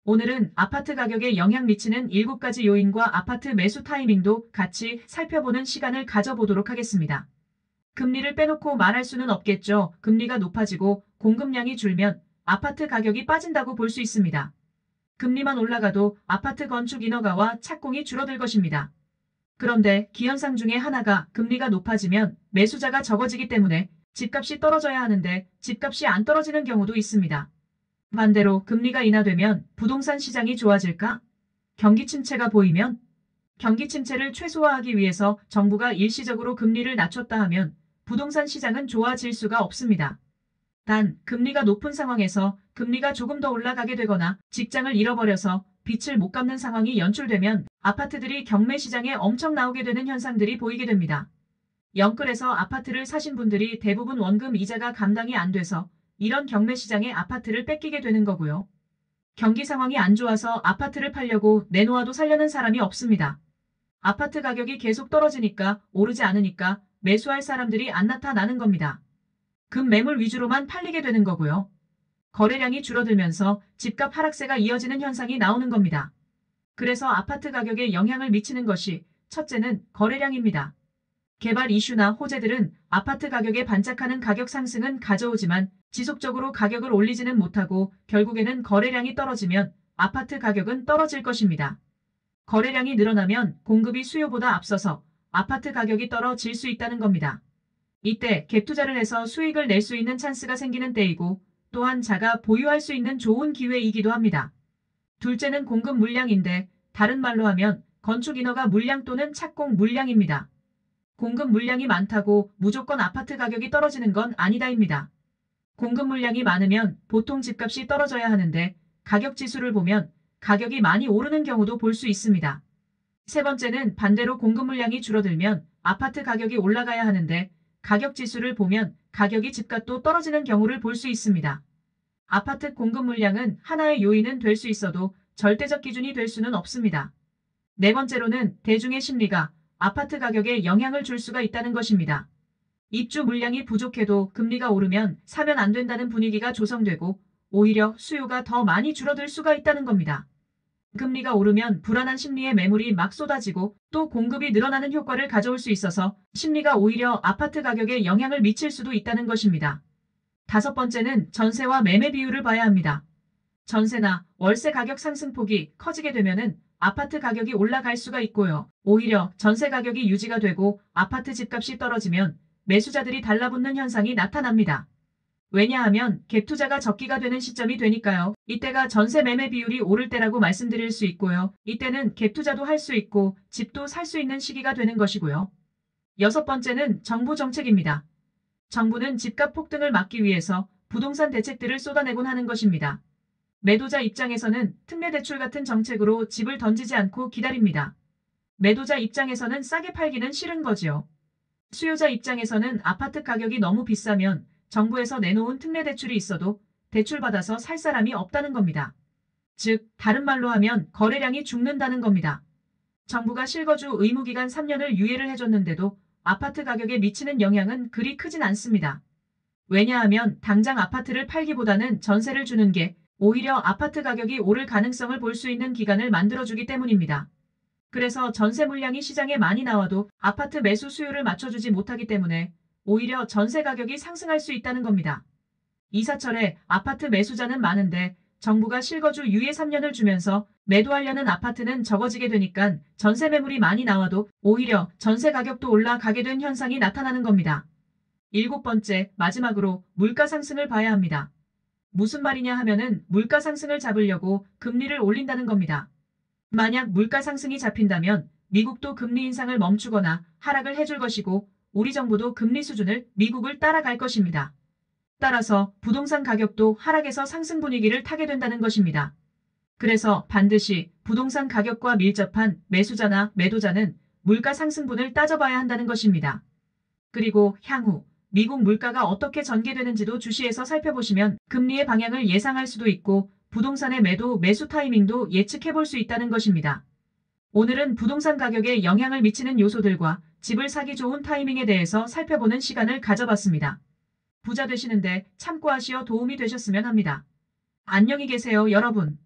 오늘은 아파트 가격에 영향 미치는 7가지 요인과 아파트 매수 타이밍도 같이 살펴보는 시간을 가져보도록 하겠습니다. 금리를 빼놓고 말할 수는 없겠죠. 금리가 높아지고 공급량이 줄면 아파트 가격이 빠진다고 볼 수 있습니다. 금리만 올라가도 아파트 건축 인허가와 착공이 줄어들 것입니다. 그런데 기현상 중에 하나가 금리가 높아지면 매수자가 적어지기 때문에 집값이 떨어져야 하는데 집값이 안 떨어지는 경우도 있습니다. 반대로 금리가 인하되면 부동산 시장이 좋아질까? 경기 침체가 보이면? 경기 침체를 최소화하기 위해서 정부가 일시적으로 금리를 낮췄다 하면 부동산 시장은 좋아질 수가 없습니다. 단, 금리가 높은 상황에서 금리가 조금 더 올라가게 되거나 직장을 잃어버려서 빚을 못 갚는 상황이 연출되면 아파트들이 경매 시장에 엄청 나오게 되는 현상들이 보이게 됩니다. 영끌에서 아파트를 사신 분들이 대부분 원금 이자가 감당이 안 돼서 이런 경매 시장에 아파트를 뺏기게 되는 거고요. 경기 상황이 안 좋아서 아파트를 팔려고 내놓아도 살려는 사람이 없습니다. 아파트 가격이 계속 떨어지니까 오르지 않으니까 매수할 사람들이 안 나타나는 겁니다. 급매물 위주로만 팔리게 되는 거고요. 거래량이 줄어들면서 집값 하락세가 이어지는 현상이 나오는 겁니다. 그래서 아파트 가격에 영향을 미치는 것이 첫째는 거래량입니다. 개발 이슈나 호재들은 아파트 가격에 반짝하는 가격 상승은 가져오지만 지속적으로 가격을 올리지는 못하고 결국에는 거래량이 떨어지면 아파트 가격은 떨어질 것입니다. 거래량이 늘어나면 공급이 수요보다 앞서서 아파트 가격이 떨어질 수 있다는 겁니다. 이때 갭 투자를 해서 수익을 낼 수 있는 찬스가 생기는 때이고 또한 자가 보유할 수 있는 좋은 기회이기도 합니다. 둘째는 공급 물량인데 다른 말로 하면 건축 인허가 물량 또는 착공 물량입니다. 공급 물량이 많다고 무조건 아파트 가격이 떨어지는 건 아니다입니다. 공급 물량이 많으면 보통 집값이 떨어져야 하는데 가격 지수를 보면 가격이 많이 오르는 경우도 볼 수 있습니다. 세 번째는 반대로 공급 물량이 줄어들면 아파트 가격이 올라가야 하는데 가격 지수를 보면 가격이 집값도 떨어지는 경우를 볼 수 있습니다. 아파트 공급 물량은 하나의 요인은 될 수 있어도 절대적 기준이 될 수는 없습니다. 네 번째로는 대중의 심리가 아파트 가격에 영향을 줄 수가 있다는 것입니다. 입주 물량이 부족해도 금리가 오르면 사면 안 된다는 분위기가 조성되고 오히려 수요가 더 많이 줄어들 수가 있다는 겁니다. 금리가 오르면 불안한 심리에 매물이 막 쏟아지고 또 공급이 늘어나는 효과를 가져올 수 있어서 심리가 오히려 아파트 가격에 영향을 미칠 수도 있다는 것입니다. 다섯 번째는 전세와 매매 비율을 봐야 합니다. 전세나 월세 가격 상승폭이 커지게 되면은 아파트 가격이 올라갈 수가 있고요. 오히려 전세 가격이 유지가 되고 아파트 집값이 떨어지면 매수자들이 달라붙는 현상이 나타납니다. 왜냐하면 갭 투자가 적기가 되는 시점이 되니까요. 이때가 전세 매매 비율이 오를 때라고 말씀드릴 수 있고요. 이때는 갭 투자도 할 수 있고 집도 살 수 있는 시기가 되는 것이고요. 여섯 번째는 정부 정책입니다. 정부는 집값 폭등을 막기 위해서 부동산 대책들을 쏟아내곤 하는 것입니다. 매도자 입장에서는 특례대출 같은 정책으로 집을 던지지 않고 기다립니다. 매도자 입장에서는 싸게 팔기는 싫은 거지요. 수요자 입장에서는 아파트 가격이 너무 비싸면 정부에서 내놓은 특례대출이 있어도 대출받아서 살 사람이 없다는 겁니다. 즉, 다른 말로 하면 거래량이 죽는다는 겁니다. 정부가 실거주 의무기간 3년을 유예를 해줬는데도 아파트 가격에 미치는 영향은 그리 크진 않습니다. 왜냐하면 당장 아파트를 팔기보다는 전세를 주는 게 오히려 아파트 가격이 오를 가능성을 볼 수 있는 기간을 만들어주기 때문입니다. 그래서 전세 물량이 시장에 많이 나와도 아파트 매수 수요를 맞춰주지 못하기 때문에 오히려 전세 가격이 상승할 수 있다는 겁니다. 이사철에 아파트 매수자는 많은데 정부가 실거주 유예 3년을 주면서 매도하려는 아파트는 적어지게 되니까 전세 매물이 많이 나와도 오히려 전세 가격도 올라가게 된 현상이 나타나는 겁니다. 일곱 번째, 마지막으로 물가 상승을 봐야 합니다. 무슨 말이냐 하면은 물가 상승을 잡으려고 금리를 올린다는 겁니다. 만약 물가 상승이 잡힌다면 미국도 금리 인상을 멈추거나 하락을 해줄 것이고 우리 정부도 금리 수준을 미국을 따라갈 것입니다. 따라서 부동산 가격도 하락에서 상승 분위기를 타게 된다는 것입니다. 그래서 반드시 부동산 가격과 밀접한 매수자나 매도자는 물가 상승분을 따져봐야 한다는 것입니다. 그리고 향후 미국 물가가 어떻게 전개되는지도 주시해서 살펴보시면 금리의 방향을 예상할 수도 있고 부동산의 매도, 매수 타이밍도 예측해볼 수 있다는 것입니다. 오늘은 부동산 가격에 영향을 미치는 요소들과 집을 사기 좋은 타이밍에 대해서 살펴보는 시간을 가져봤습니다. 부자 되시는데 참고하시어 도움이 되셨으면 합니다. 안녕히 계세요, 여러분.